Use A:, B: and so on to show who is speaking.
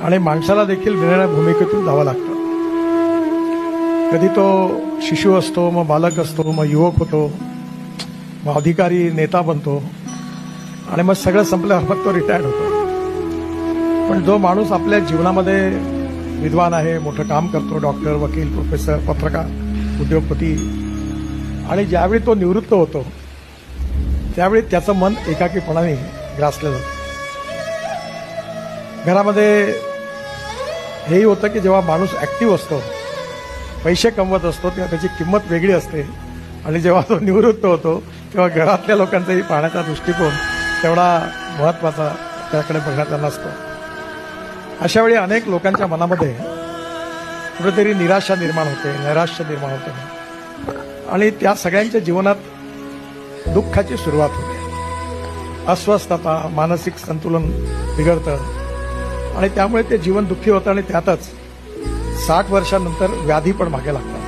A: आणि माणसाला देखील वेगळ्या भूमिकेतून जावं लागतं. कधी तो शिशु असतो, मग बालक असतो, मग युवक होतो, मग अधिकारी नेता बनतो आणि मग सगळं संपल्यावर मग तो रिटायर्ड होतो. पण जो माणूस आपल्या जीवनामध्ये विद्वान आहे, मोठं काम करतो, डॉक्टर, वकील, प्रोफेसर, पत्रकार, उद्योगपती, आणि ज्यावेळी तो निवृत्त होतो त्यावेळी त्याचं मन एकाकीपणाने ग्रासलं जातं. घरामध्ये हेही होतं की जेव्हा माणूस ऍक्टिव्ह असतो, पैसे कमवत असतो, तेव्हा त्याची किंमत वेगळी असते, आणि जेव्हा तो निवृत्त होतो तेव्हा घरातल्या लोकांचाही पाहण्याचा दृष्टिकोन तेवढा महत्वाचा त्याकडे बघण्याचा नसतो. अशा वेळी अनेक लोकांच्या मनामध्ये कुठेतरी निराशा निर्माण होते, नैराश्य निर्माण होते, आणि त्या सगळ्यांच्या जीवनात दुःखाची सुरुवात होते. अस्वस्थता, मानसिक संतुलन बिघडतं, आणि त्यामुळे ते जीवन दुःखी होतं, आणि त्यातच 60 वर्षांनंतर व्याधी पण मागे लागतात.